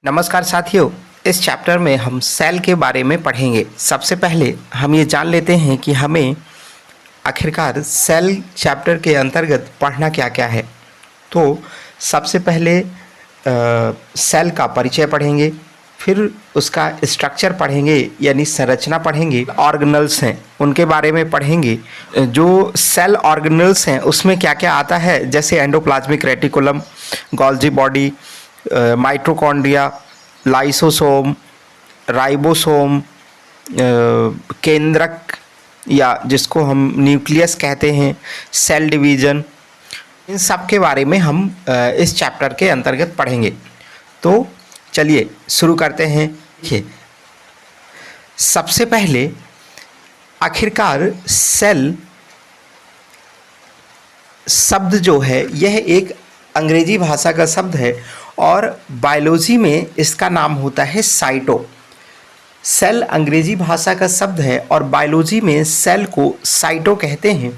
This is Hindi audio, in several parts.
नमस्कार साथियों, इस चैप्टर में हम सेल के बारे में पढ़ेंगे। सबसे पहले हम ये जान लेते हैं कि हमें आखिरकार सेल चैप्टर के अंतर्गत पढ़ना क्या क्या है। तो सबसे पहले सेल का परिचय पढ़ेंगे, फिर उसका स्ट्रक्चर पढ़ेंगे यानी संरचना पढ़ेंगे। ऑर्गेनल्स हैं उनके बारे में पढ़ेंगे। जो सेल ऑर्गेनल्स हैं उसमें क्या क्या आता है, जैसे endoplasmic reticulum, Golgi body, mitochondria, lysosome, ribosome, केंद्रक या जिसको हम न्यूक्लियस कहते हैं, सेल डिवीज़न, इन सब के बारे में हम इस चैप्टर के अंतर्गत पढ़ेंगे। तो चलिए शुरू करते हैं। देखिए, सबसे पहले आखिरकार सेल शब्द जो है यह एक अंग्रेजी भाषा का शब्द है और बायोलॉजी में इसका नाम होता है साइटो। सेल अंग्रेजी भाषा का शब्द है और बायोलॉजी में सेल को साइटो कहते हैं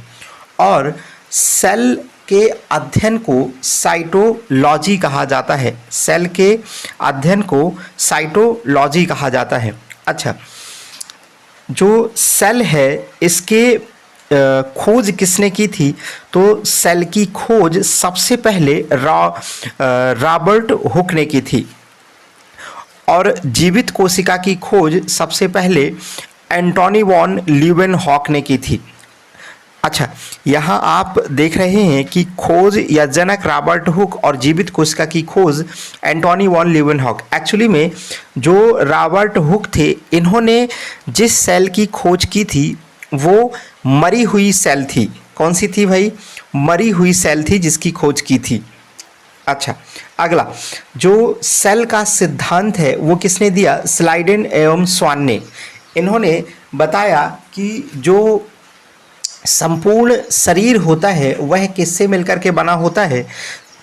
और सेल के अध्ययन को साइटोलॉजी कहा जाता है। सेल के अध्ययन को साइटोलॉजी कहा जाता है। अच्छा, जो सेल है इसके खोज किसने की थी? तो सेल की खोज सबसे पहले रॉबर्ट हुक ने की थी और जीवित कोशिका की खोज सबसे पहले एंटोनी वॉन लीeuwenhoek ने की थी। अच्छा, यहाँ आप देख रहे हैं कि खोज या जनक रॉबर्ट हुक और जीवित कोशिका की खोज एंटोनी वॉन लीeuwenhoek। एक्चुअली में जो रॉबर्ट हुक थे, इन्होंने जिस सेल की खोज की थी वो मरी हुई सेल थी। कौन सी थी भाई? मरी हुई सेल थी जिसकी खोज की थी। अच्छा, अगला जो सेल का सिद्धांत है वो किसने दिया? स्लाइडेन एवं स्वान ने। इन्होंने बताया कि जो संपूर्ण शरीर होता है वह किससे मिलकर के बना होता है?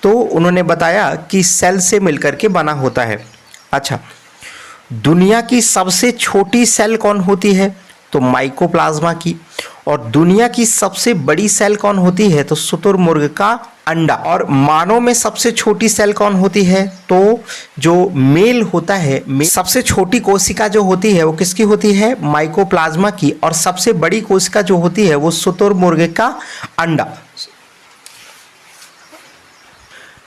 तो उन्होंने बताया कि सेल से मिलकर के बना होता है। अच्छा, दुनिया की सबसे छोटी सेल कौन होती है? तो माइकोप्लाज्मा की। और दुनिया की सबसे बड़ी सेल कौन होती है? तो शुतुरमुर्ग का अंडा। और मानव में सबसे छोटी सेल कौन होती है? तो जो मेल होता है, सबसे छोटी कोशिका जो होती है वो किसकी होती है? माइकोप्लाज्मा की। और सबसे बड़ी कोशिका जो होती है वो शुतुरमुर्ग का अंडा।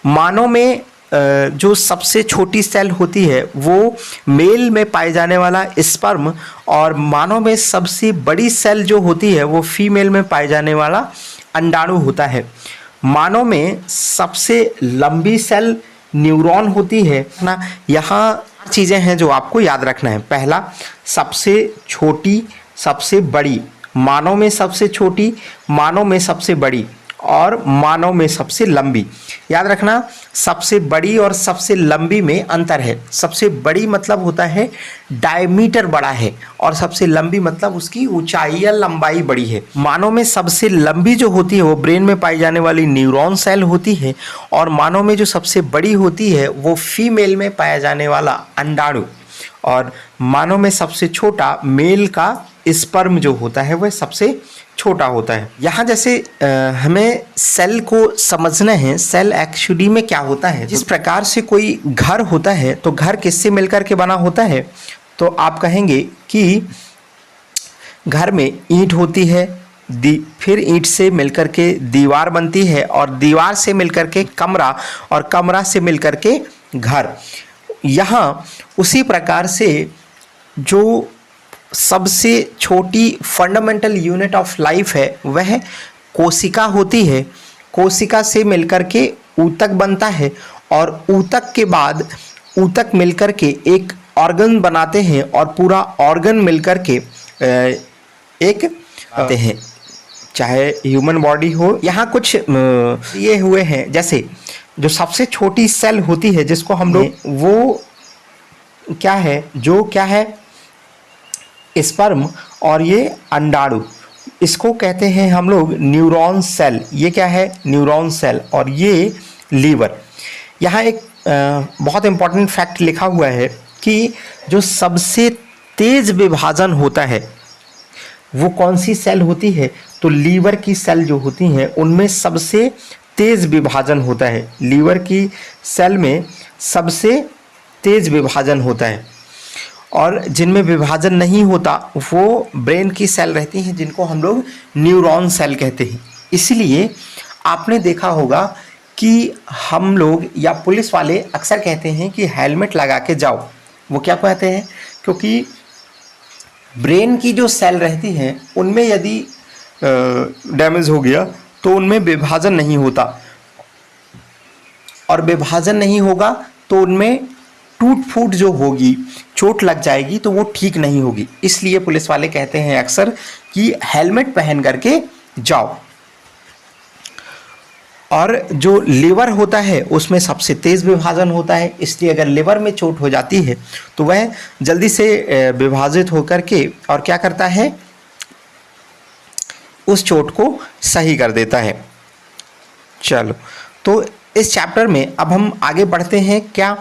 मानव में जो सबसे छोटी सेल होती है वो मेल में पाए जाने वाला स्पर्म और मानव में सबसे बड़ी सेल जो होती है वो फीमेल में पाए जाने वाला अंडाणु होता है। मानव में सबसे लंबी सेल न्यूरॉन होती है ना। यहाँ चीज़ें हैं जो आपको याद रखना है। पहला, सबसे छोटी, सबसे बड़ी। मानव में सबसे छोटी, मानव में सबसे बड़ी और मानव में सबसे लंबी। याद रखना, सबसे बड़ी और सबसे लंबी में अंतर है। सबसे बड़ी मतलब होता है डायमीटर बड़ा है और सबसे लंबी मतलब उसकी ऊंचाई या लंबाई बड़ी है। मानव में सबसे लंबी जो होती है वो ब्रेन में पाई जाने वाली न्यूरॉन सेल होती है और मानव में जो सबसे बड़ी होती है वो फीमेल में पाया जाने वाला अंडाणु। और मानव में सबसे छोटा मेल का स्पर्म जो होता है वह सबसे छोटा होता है। यहाँ जैसे हमें सेल को समझना है, सेल एक्चुअली में क्या होता है। जिस प्रकार से कोई घर होता है तो घर किससे मिलकर के बना होता है? तो आप कहेंगे कि घर में ईंट होती है, फिर ईंट से मिलकर के दीवार बनती है और दीवार से मिलकर के कमरा और कमरा से मिलकर के घर। यहाँ उसी प्रकार से जो सबसे छोटी फंडामेंटल यूनिट ऑफ लाइफ है वह कोशिका होती है। कोशिका से मिलकर के ऊतक बनता है और ऊतक के बाद ऊतक मिलकर के एक ऑर्गन बनाते हैं और पूरा ऑर्गन मिलकर के एक आते हैं, चाहे ह्यूमन बॉडी हो। यहाँ कुछ ये हुए हैं, जैसे जो सबसे छोटी सेल होती है जिसको हम लोग, वो क्या है? जो क्या है? स्पर्म और ये अंडाणु, इसको कहते हैं हम लोग न्यूरॉन सेल। ये क्या है? Neuron cell. और ये लीवर। यहाँ एक बहुत इंपॉर्टेंट फैक्ट लिखा हुआ है कि जो सबसे तेज विभाजन होता है वो कौन सी सेल होती है? तो लीवर की सेल जो होती हैं उनमें सबसे तेज विभाजन होता है। लीवर की सेल में सबसे तेज विभाजन होता है, और जिनमें विभाजन नहीं होता वो ब्रेन की सेल रहती हैं जिनको हम लोग न्यूरॉन सेल कहते हैं। इसलिए आपने देखा होगा कि हम लोग या पुलिस वाले अक्सर कहते हैं कि हेलमेट लगा के जाओ। वो क्या कहते हैं? क्योंकि ब्रेन की जो सेल रहती हैं उनमें यदि डैमेज हो गया तो उनमें विभाजन नहीं होता, और विभाजन नहीं होगा तो उनमें टूट फूट जो होगी, चोट लग जाएगी, तो वो ठीक नहीं होगी। इसलिए पुलिस वाले कहते हैं अक्सर कि हेलमेट पहन करके जाओ। और जो लिवर होता है उसमें सबसे तेज विभाजन होता है, इसलिए अगर लिवर में चोट हो जाती है तो वह जल्दी से विभाजित होकर के और क्या करता है, उस चोट को सही कर देता है। चलो, तो इस चैप्टर में अब हम आगे बढ़ते हैं। क्या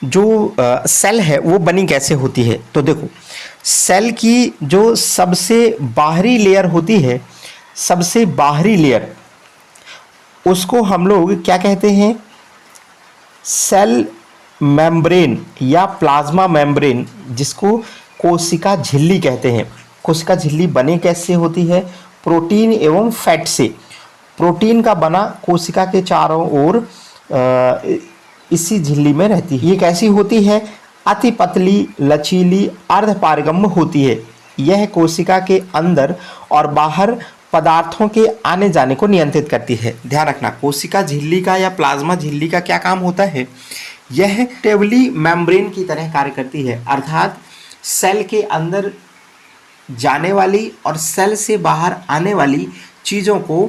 जो सेल है वो बनी कैसे होती है? तो देखो, सेल की जो सबसे बाहरी लेयर होती है, सबसे बाहरी लेयर, उसको हम लोग क्या कहते हैं? सेल मेम्ब्रेन या प्लाज्मा मेम्ब्रेन, जिसको कोशिका झिल्ली कहते हैं। कोशिका झिल्ली बने कैसे होती है? प्रोटीन एवं फैट से। प्रोटीन का बना कोशिका के चारों ओर इसी झिल्ली में रहती है। ये कैसी होती है? अति पतली, लचीली, अर्धपारगम्य होती है। यह कोशिका के अंदर और बाहर पदार्थों के आने जाने को नियंत्रित करती है। ध्यान रखना, कोशिका झिल्ली का या प्लाज्मा झिल्ली का क्या काम होता है? यह टेबली मेम्ब्रेन की तरह कार्य करती है, अर्थात सेल के अंदर जाने वाली और सेल से बाहर आने वाली चीज़ों को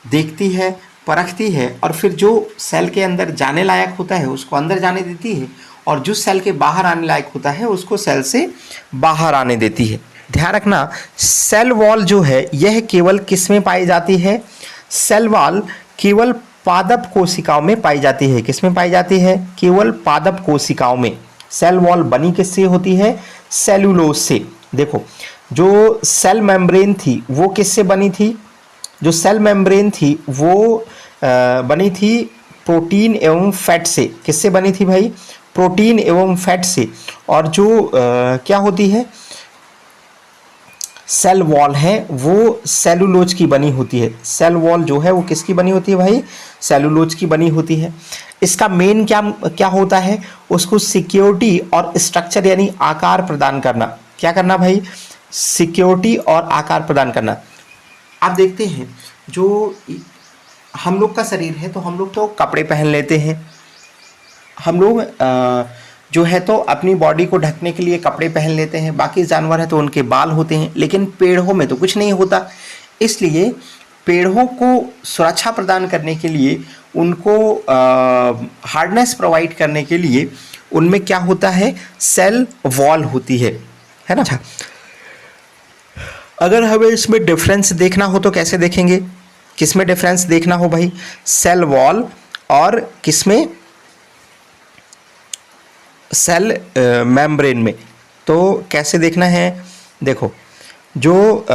देखती है, परखती है, और फिर जो सेल के अंदर जाने लायक होता है उसको अंदर जाने देती है, और जो सेल के बाहर आने लायक होता है उसको सेल से बाहर आने देती है। ध्यान रखना, सेल वॉल जो है यह केवल किस में पाई जाती है? सेल वॉल केवल पादप कोशिकाओं में पाई जाती है। किस में पाई जाती है? केवल पादप कोशिकाओं में। सेल वॉल बनी किससे होती है? सेलुलोज से। देखो, जो सेल मेम्ब्रेन थी वो किससे बनी थी? जो सेल मेम्ब्रेन थी वो बनी थी प्रोटीन एवं फैट से। किससे बनी थी भाई? प्रोटीन एवं फैट से। और जो क्या होती है, सेल वॉल है वो सेलुलोज की बनी होती है। सेल वॉल जो है वो किसकी बनी होती है भाई? सेलुलोज की बनी होती है। इसका मेन क्या होता है? उसको सिक्योरिटी और स्ट्रक्चर यानी आकार प्रदान करना। क्या करना भाई? सिक्योरिटी और आकार प्रदान करना। आप देखते हैं, जो हम लोग का शरीर है तो हम लोग तो कपड़े पहन लेते हैं, हम लोग जो है तो अपनी बॉडी को ढकने के लिए कपड़े पहन लेते हैं। बाकी जानवर है तो उनके बाल होते हैं, लेकिन पेड़ों में तो कुछ नहीं होता। इसलिए पेड़ों को सुरक्षा प्रदान करने के लिए, उनको हार्डनेस प्रोवाइड करने के लिए उनमें क्या होता है? सेल वॉल होती है ना। अच्छा, अगर हमें इसमें डिफरेंस देखना हो तो कैसे देखेंगे? किस में डिफरेंस देखना हो भाई? सेल वॉल और किस में? सेल मेम्ब्रेन में। तो कैसे देखना है? देखो, जो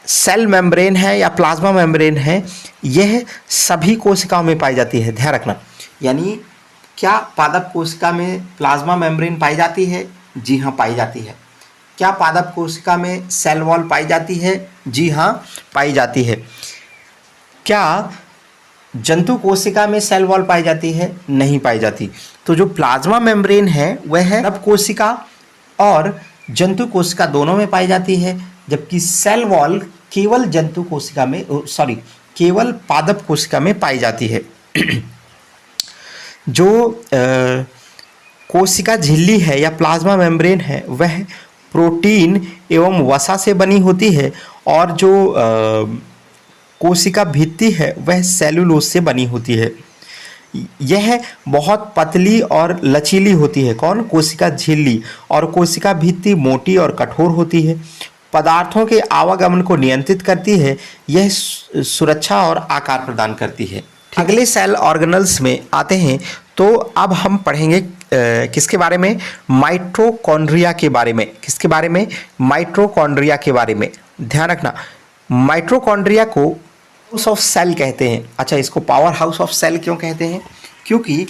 सेल मेम्ब्रेन है या प्लाज्मा मेम्ब्रेन है, यह सभी कोशिकाओं में पाई जाती है। ध्यान रखना, यानी क्या पादप कोशिका में प्लाज्मा मेम्ब्रेन पाई जाती है? जी हाँ, पाई जाती है। क्या पादप कोशिका में सेल वॉल पाई जाती है? जी हाँ, पाई जाती है। क्या जंतु कोशिका में सेल वॉल पाई जाती है? नहीं पाई जाती। तो जो प्लाज्मा मेम्ब्रेन है वह है पादप कोशिका और जंतु कोशिका दोनों में पाई जाती है, जबकि सेल वॉल केवल जंतु कोशिका में केवल पादप कोशिका में पाई जाती है। जो कोशिका झिल्ली है या प्लाज्मा मेम्ब्रेन है वह प्रोटीन एवं वसा से बनी होती है, और जो कोशिका भित्ति है वह सेलुलोज से बनी होती है। यह बहुत पतली और लचीली होती है। कौन? कोशिका झिल्ली। और कोशिका भित्ति मोटी और कठोर होती है। पदार्थों के आवागमन को नियंत्रित करती है। यह सुरक्षा और आकार प्रदान करती है। अगले सेल ऑर्गेनल्स में आते हैं, तो अब हम पढ़ेंगे किसके बारे में? माइटोकॉन्ड्रिया के बारे में। किसके बारे में? माइटोकॉन्ड्रिया के बारे में। ध्यान रखना, माइटोकॉन्ड्रिया को हाउस ऑफ सेल कहते हैं। अच्छा, इसको पावर हाउस ऑफ सेल क्यों कहते हैं? क्योंकि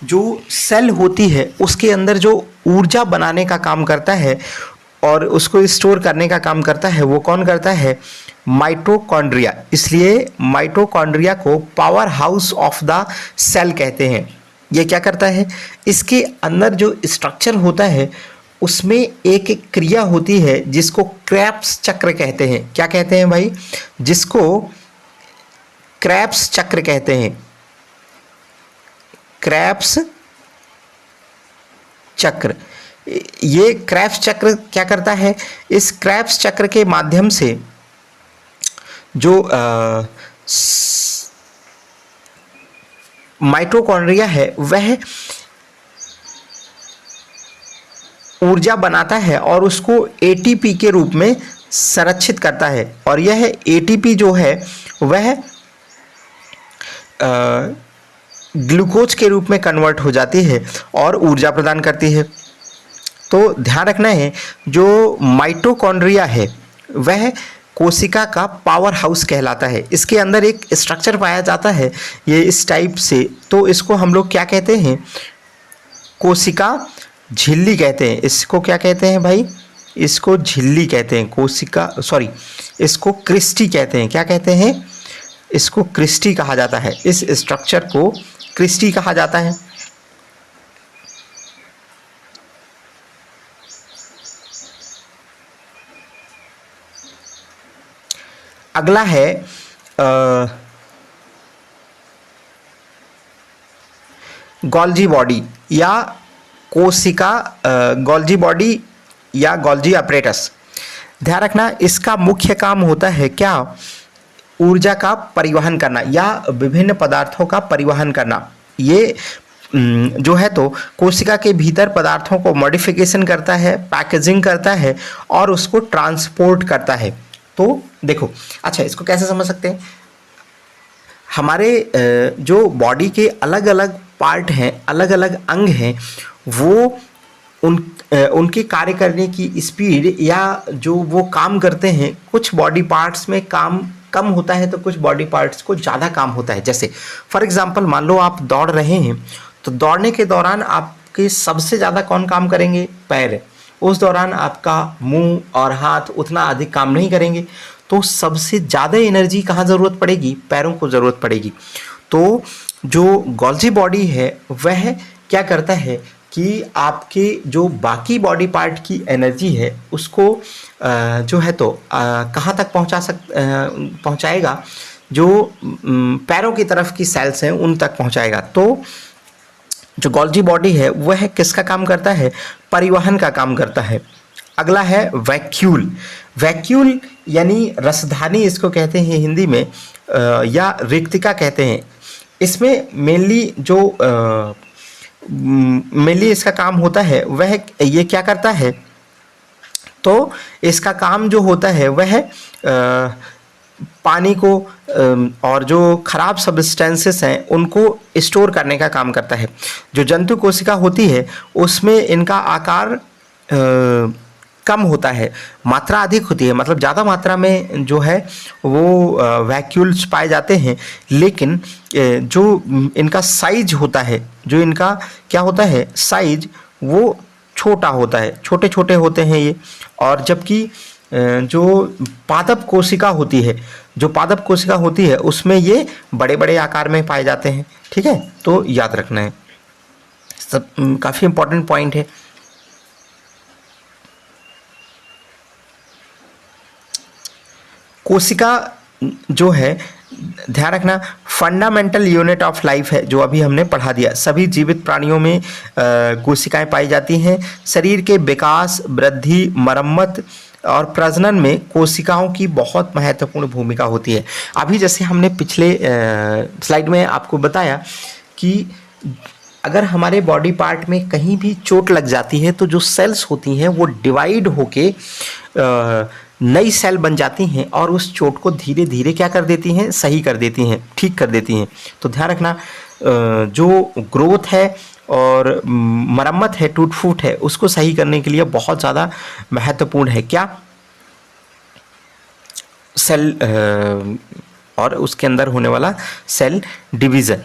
जो सेल होती है उसके अंदर जो ऊर्जा बनाने का काम करता है और उसको स्टोर करने का काम करता है वो कौन करता है? माइटोकॉन्ड्रिया। इसलिए माइटोकॉन्ड्रिया को power house of the cell कहते हैं। ये क्या करता है? इसके अंदर जो स्ट्रक्चर होता है उसमें एक एक क्रिया होती है जिसको क्रेब्स चक्र कहते हैं। क्या कहते हैं भाई? जिसको क्रेब्स चक्र कहते हैं। क्रेब्स चक्र। ये क्रेब्स चक्र क्या करता है? इस क्रेब्स चक्र के माध्यम से जो माइटोकॉन्ड्रिया है वह ऊर्जा बनाता है और उसको एटीपी के रूप में संरक्षित करता है और यह एटीपी जो है वह ग्लूकोज के रूप में कन्वर्ट हो जाती है और ऊर्जा प्रदान करती है। तो ध्यान रखना है, जो माइटोकॉन्ड्रिया है वह कोशिका का पावर हाउस कहलाता है। इसके अंदर एक स्ट्रक्चर पाया जाता है ये इस टाइप से, तो इसको हम लोग क्या कहते हैं? कोशिका झिल्ली कहते हैं। इसको क्या कहते हैं भाई? इसको झिल्ली कहते हैं। इसको क्रिस्टी कहते हैं। क्या कहते हैं? इसको क्रिस्टी कहा जाता है। इस स्ट्रक्चर को क्रिस्टी कहा जाता है। अगला है गोल्जी बॉडी या कोशिका, गोल्जी बॉडी या गोल्जी अपरेटस। ध्यान रखना, इसका मुख्य काम होता है क्या? ऊर्जा का परिवहन करना या विभिन्न पदार्थों का परिवहन करना। ये जो है तो कोशिका के भीतर पदार्थों को मॉडिफिकेशन करता है, पैकेजिंग करता है और उसको ट्रांसपोर्ट करता है। तो देखो, अच्छा इसको कैसे समझ सकते हैं? हमारे जो बॉडी के अलग अलग पार्ट हैं, अलग अलग अंग हैं, वो उनके कार्य करने की स्पीड या जो वो काम करते हैं, कुछ बॉडी पार्ट्स में काम कम होता है तो कुछ बॉडी पार्ट्स को ज़्यादा काम होता है। जैसे फॉर एग्जांपल मान लो आप दौड़ रहे हैं, तो दौड़ने के दौरान आपके सबसे ज़्यादा कौन काम करेंगे? पैर। उस दौरान आपका मुंह और हाथ उतना अधिक काम नहीं करेंगे, तो सबसे ज़्यादा एनर्जी कहाँ ज़रूरत पड़ेगी? पैरों को ज़रूरत पड़ेगी। तो जो गोल्जी बॉडी है वह क्या करता है कि आपके जो बाकी बॉडी पार्ट की एनर्जी है उसको जो है तो कहाँ तक पहुँचाएगा? जो पैरों की तरफ की सेल्स हैं उन तक पहुँचाएगा। तो जो गोल्जी बॉडी है वह किसका काम करता है? परिवहन का काम करता है। अगला है वैक्यूल। वैक्यूल यानी रसधानी इसको कहते हैं हिंदी में, या रिक्तिका कहते हैं। इसमें मेनली इसका काम होता है वह ये क्या करता है? तो इसका काम जो होता है वह पानी को और जो खराब सब्सटेंसेस हैं उनको स्टोर करने का काम करता है। जो जंतु कोशिका होती है उसमें इनका आकार कम होता है, मात्रा अधिक होती है, मतलब ज़्यादा मात्रा में जो है वो वैक्यूल्स पाए जाते हैं, लेकिन जो इनका साइज होता है, जो इनका क्या होता है साइज, वो छोटा होता है, छोटे छोटे होते हैं ये। और जबकि जो पादप कोशिका होती है, उसमें ये बड़े बड़े आकार में पाए जाते हैं। ठीक है, तो याद रखना है, सब काफ़ी इम्पोर्टेंट पॉइंट है। कोशिका जो है, ध्यान रखना, फंडामेंटल यूनिट ऑफ लाइफ है, जो अभी हमने पढ़ा दिया। सभी जीवित प्राणियों में कोशिकाएं पाई जाती हैं। शरीर के विकास, वृद्धि, मरम्मत और प्रजनन में कोशिकाओं की बहुत महत्वपूर्ण भूमिका होती है। अभी जैसे हमने पिछले स्लाइड में आपको बताया कि अगर हमारे बॉडी पार्ट में कहीं भी चोट लग जाती है तो जो सेल्स होती हैं वो डिवाइड होके नई सेल बन जाती हैं और उस चोट को धीरे धीरे क्या कर देती हैं? सही कर देती हैं, ठीक कर देती हैं। तो ध्यान रखना, जो ग्रोथ है और मरम्मत है, टूट फूट है, उसको सही करने के लिए बहुत ज़्यादा महत्वपूर्ण है क्या? सेल और उसके अंदर होने वाला सेल डिवीज़न।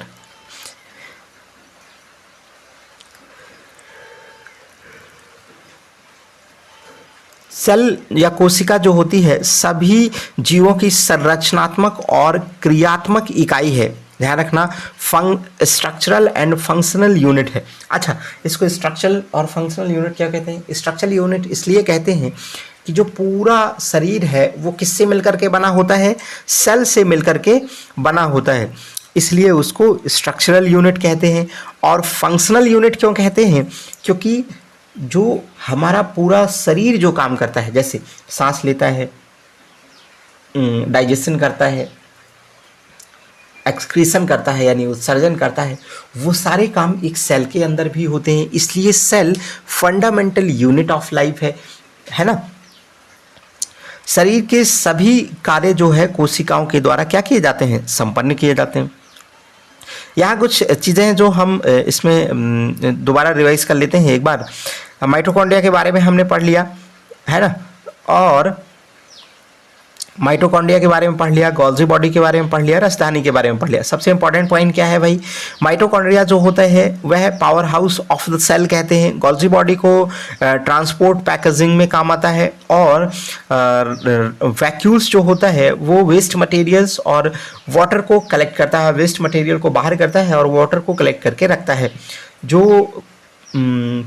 सेल या कोशिका जो होती है सभी जीवों की संरचनात्मक और क्रियात्मक इकाई है। ध्यान रखना, स्ट्रक्चरल एंड फंक्शनल यूनिट है। अच्छा, इसको स्ट्रक्चरल और फंक्शनल यूनिट क्या कहते हैं? स्ट्रक्चरल यूनिट इसलिए कहते हैं कि जो पूरा शरीर है वो किससे मिलकर के बना होता है? सेल से मिलकर के बना होता है, इसलिए उसको स्ट्रक्चरल यूनिट कहते हैं। और फंक्शनल यूनिट क्यों कहते हैं? क्योंकि जो हमारा पूरा शरीर जो काम करता है, जैसे सांस लेता है, डाइजेशन करता है, एक्सक्रीशन करता है यानी उत्सर्जन करता है, वो सारे काम एक सेल के अंदर भी होते हैं। इसलिए cell fundamental unit of life है ना। शरीर के सभी कार्य जो है कोशिकाओं के द्वारा क्या किए जाते हैं? संपन्न किए जाते हैं। यहाँ कुछ चीज़ें हैं जो हम इसमें दोबारा रिवाइज कर लेते हैं एक बार। माइटोकॉन्ड्रिया के बारे में हमने पढ़ लिया है ना, और माइटोकॉन्ड्रिया के बारे में पढ़ लिया, गोल्जी बॉडी के बारे में पढ़ लिया, राजधानी के बारे में पढ़ लिया। सबसे इंपॉर्टेंट पॉइंट क्या है भाई? माइटोकॉन्ड्रिया जो होता है वह power house of the cell कहते हैं। गोल्जी बॉडी को ट्रांसपोर्ट पैकेजिंग में काम आता है, और वैक्यूल्स जो होता है वो वेस्ट मटेरियल्स और वाटर को कलेक्ट करता है, वेस्ट मटेरियल को बाहर करता है और वाटर को कलेक्ट करके रखता है। जो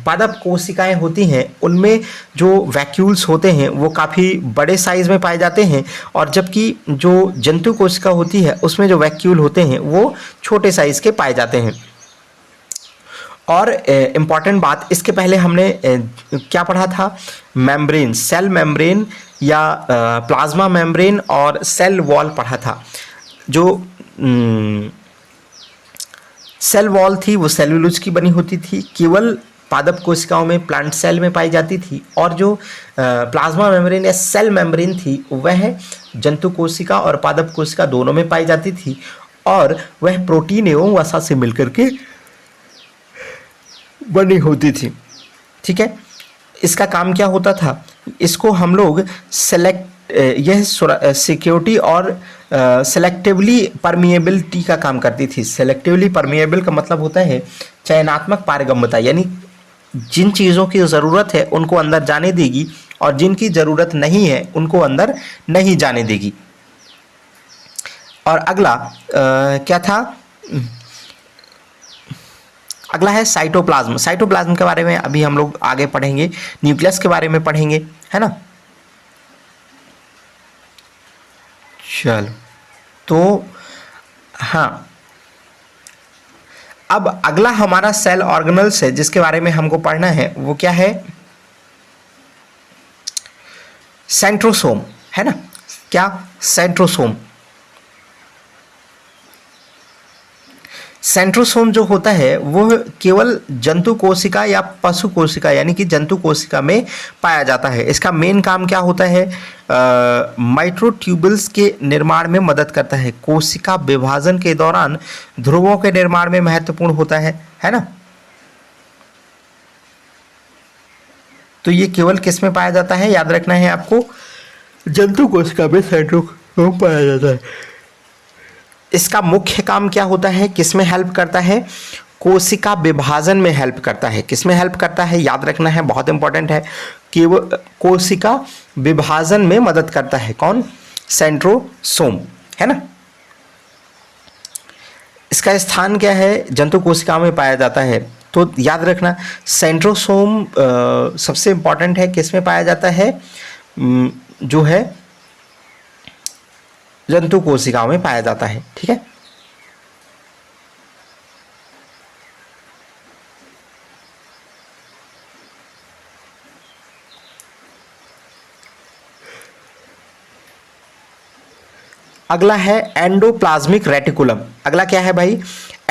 पादप कोशिकाएं होती हैं उनमें जो वैक्यूल्स होते हैं वो काफ़ी बड़े साइज़ में पाए जाते हैं, और जबकि जो जंतु कोशिका होती है उसमें जो वैक्यूल होते हैं वो छोटे साइज़ के पाए जाते हैं। और इम्पॉर्टेंट बात, इसके पहले हमने क्या पढ़ा था? मेम्ब्रेन, सेल मेम्ब्रेन या प्लाज्मा मेम्ब्रेन और सेल वॉल पढ़ा था। जो सेल वॉल थी वो सेलुलोज की बनी होती थी, केवल पादप कोशिकाओं में, प्लांट सेल में पाई जाती थी। और जो प्लाज्मा मेम्ब्रेन या सेल मेम्ब्रेन थी वह जंतु कोशिका और पादप कोशिका दोनों में पाई जाती थी, और वह प्रोटीन एवं वसा से मिलकर के बनी होती थी। ठीक है, इसका काम क्या होता था? इसको हम लोग यह सिक्योरिटी और सेलेक्टिवली परमिएबिलिटी का काम करती थी। सेलेक्टिवली परमिएबल का मतलब होता है चयनात्मक पारगम्यता, यानी जिन चीज़ों की ज़रूरत है उनको अंदर जाने देगी और जिनकी ज़रूरत नहीं है उनको अंदर नहीं जाने देगी। और अगला क्या था? अगला है साइटोप्लाज्म। साइटोप्लाज्म के बारे में अभी हम लोग आगे पढ़ेंगे, न्यूक्लियस के बारे में पढ़ेंगे, है ना। चलो, तो हाँ, अब अगला हमारा सेल ऑर्गेनल्स है जिसके बारे में हमको पढ़ना है, वो क्या है? सेंट्रोसोम, है ना। क्या? सेंट्रोसोम। सेंट्रोसोम जो होता है वो केवल जंतु कोशिका या पशु कोशिका यानी कि जंतु कोशिका में पाया जाता है। इसका मेन काम क्या होता है? माइक्रोट्यूबल्स के निर्माण में मदद करता है। कोशिका विभाजन के दौरान ध्रुवों के निर्माण में महत्वपूर्ण होता है ना। तो ये केवल किस में पाया जाता है? याद रखना है आपको, जंतु कोशिका में सेंट्रोसोम पाया जाता है। इसका मुख्य काम क्या होता है? किस में हेल्प करता है? कोशिका विभाजन में हेल्प करता है। किस में हेल्प करता है? याद रखना है, बहुत इंपॉर्टेंट है कि वो कोशिका विभाजन में मदद करता है। कौन? सेंट्रोसोम, है ना। इसका स्थान क्या है? जंतु कोशिका में पाया जाता है। तो याद रखना, सेंट्रोसोम सबसे इंपॉर्टेंट है। किस में पाया जाता है? जो है जंतु कोशिकाओं में पाया जाता है। ठीक है, अगला है एंडोप्लाज्मिक रेटिकुलम। अगला क्या है भाई?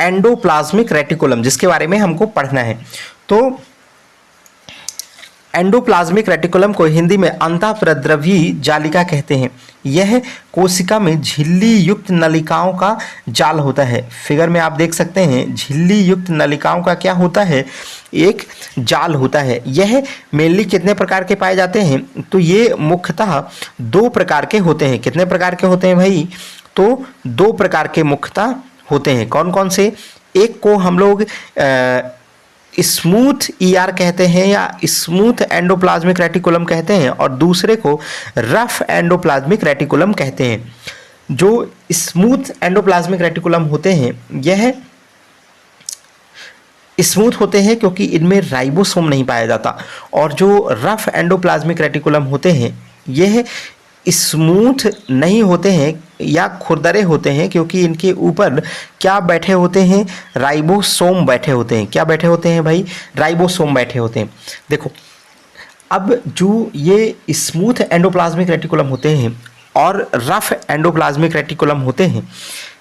एंडोप्लाज्मिक रेटिकुलम, जिसके बारे में हमको पढ़ना है। तो एंडोप्लाज्मिक रेटिकुलम को हिंदी में अंतःप्रद्रवी जालिका कहते हैं। यह कोशिका में झिल्ली युक्त नलिकाओं का जाल होता है। फिगर में आप देख सकते हैं, झिल्ली युक्त नलिकाओं का क्या होता है? एक जाल होता है। यह मेनली कितने प्रकार के पाए जाते हैं? तो ये मुख्यतः 2 प्रकार के होते हैं। कितने प्रकार के होते हैं भाई? तो 2 प्रकार के मुख्यतः होते हैं। कौन कौन से? एक को हम लोग स्मूथ ईआर कहते हैं या स्मूथ एंडोप्लाज्मिक रेटिकुलम कहते हैं, और दूसरे को रफ एंडोप्लाज्मिक रेटिकुलम कहते हैं। जो स्मूथ एंडोप्लाज्मिक रेटिकुलम होते हैं यह स्मूथ होते हैं क्योंकि इनमें राइबोसोम नहीं पाया जाता, और जो रफ एंडोप्लाज्मिक रेटिकुलम होते हैं यह स्मूथ नहीं होते हैं या खुरदरे होते हैं क्योंकि इनके ऊपर क्या बैठे होते हैं, राइबोसोम बैठे होते हैं। क्या बैठे होते हैं भाई? राइबोसोम बैठे होते हैं। देखो, अब जो ये स्मूथ एंडोप्लाज्मिक रेटिकुलम होते हैं और रफ एंडोप्लाज्मिक रेटिकुलम होते हैं,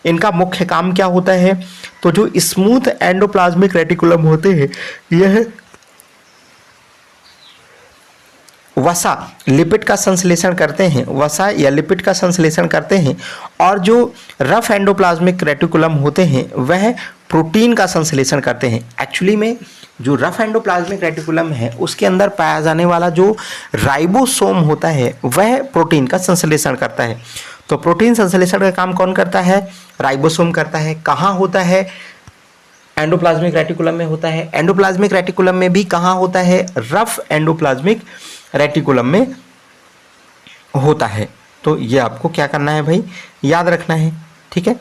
इनका मुख्य काम क्या होता है? तो जो स्मूथ एंडोप्लाज्मिक रेटिकुलम होते हैं यह वसा लिपिड का संश्लेषण करते हैं, वसा या लिपिड का संश्लेषण करते हैं, और जो रफ एंडोप्लाज्मिक रेटिकुलम होते हैं वह प्रोटीन का संश्लेषण करते हैं। एक्चुअली में जो रफ एंडोप्लाज्मिक रेटिकुलम है उसके अंदर पाया जाने वाला जो राइबोसोम होता है वह प्रोटीन का संश्लेषण करता है। तो प्रोटीन संश्लेषण का काम कौन करता है? राइबोसोम करता है। कहाँ होता है? एंडोप्लाज्मिक रेटिकुलम में होता है। एंडोप्लाज्मिक रेटिकुलम में भी कहाँ होता है? रफ एंडोप्लाज्मिक रेटिकुलम में होता है। तो ये आपको क्या करना है भाई? याद रखना है। ठीक है।